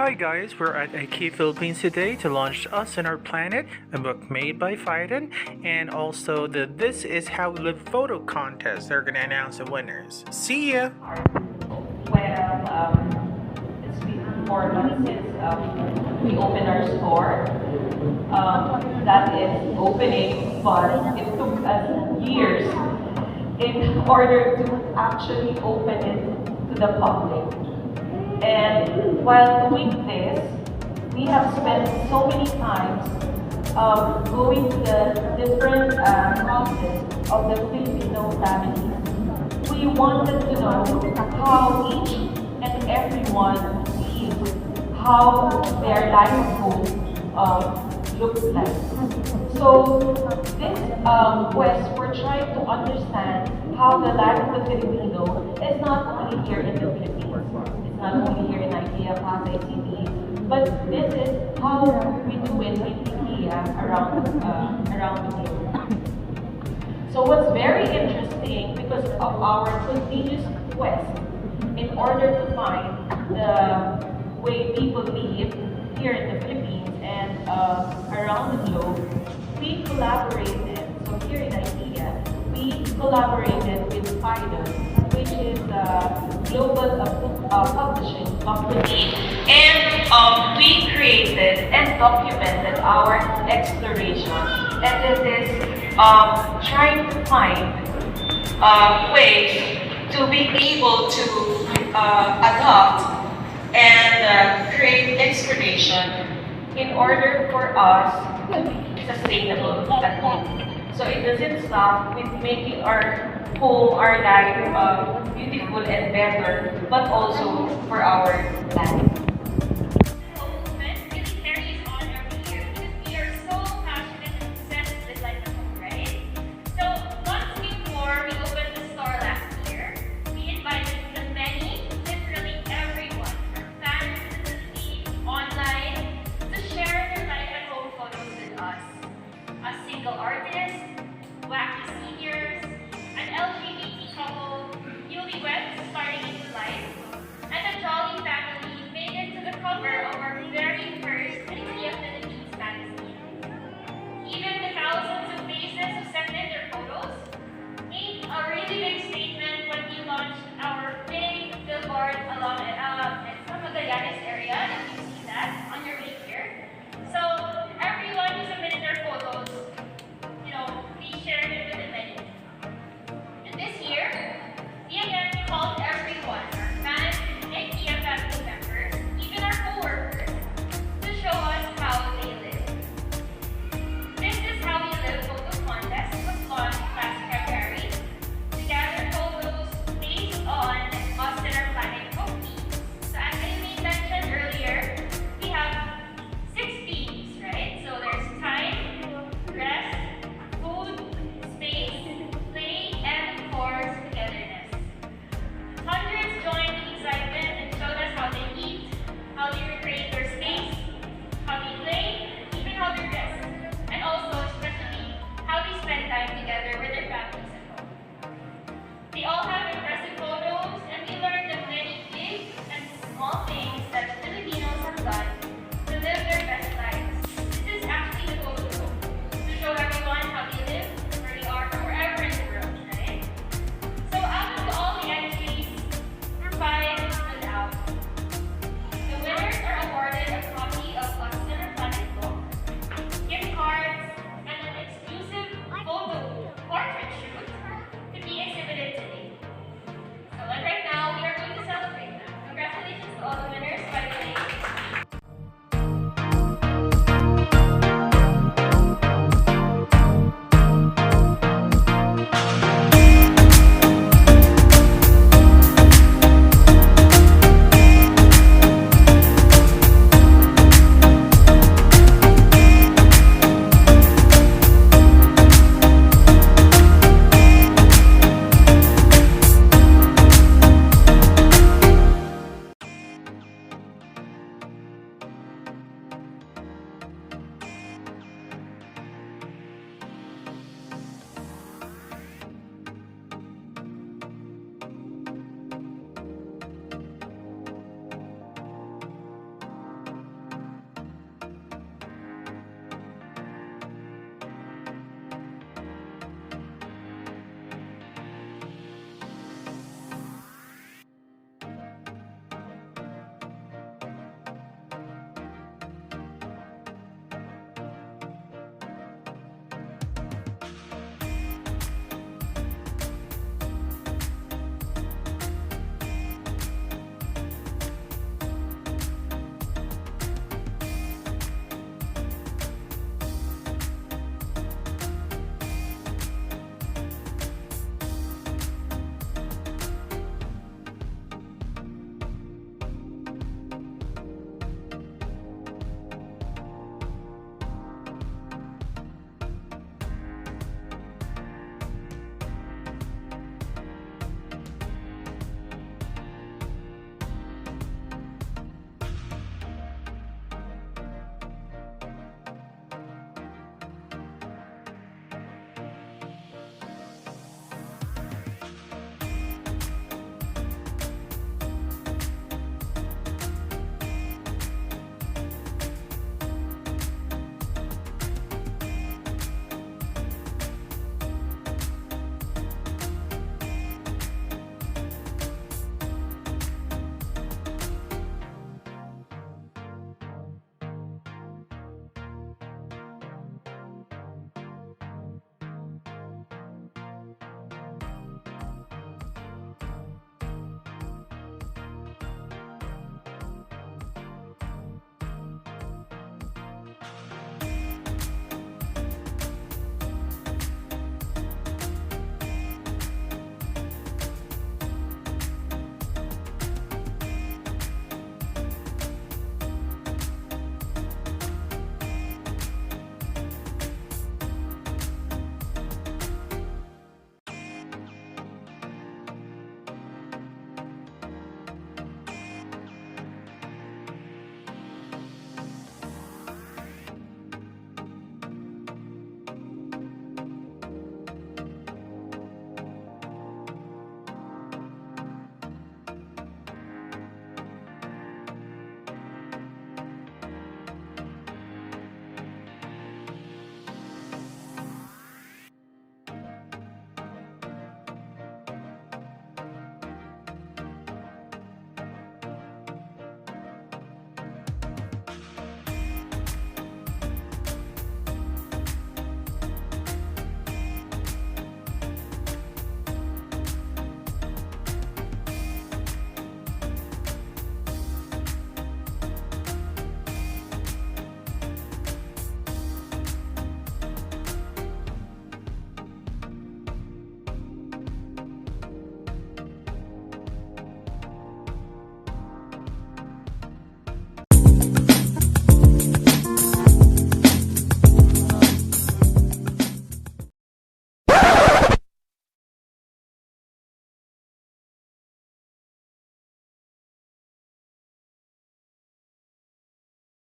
Hi guys, we're at IKEA Philippines today to launch Us and Our Planet, a book made by Fiden, and also the This Is How We Live photo contest. They're going to announce the winners. See ya! It's been 4 months since we opened our store. That is opening, but it took us years in order to actually open it to the public. And while doing this, we have spent so many times going to the different houses of the Filipino families. We wanted to know how each and everyone lives, how their life at home looks like. So this quest, we're trying to understand how the life of the Filipino is not only here in the Philippines, it's not only here in IKEA, Pasay City, but this is how we do it in IKEA around the globe. So what's very interesting, because of our continuous quest in order to find the way people live here in the Philippines and around the globe, we collaborated. So here in IKEA, we collaborated with Fiden, which is a global publishing company, and we created and documented our exploration. And this is trying to find ways to be able to adopt and create exploration in order for us to be sustainable at home. So it doesn't stop with making our home, our life beautiful and better, but also for our planet.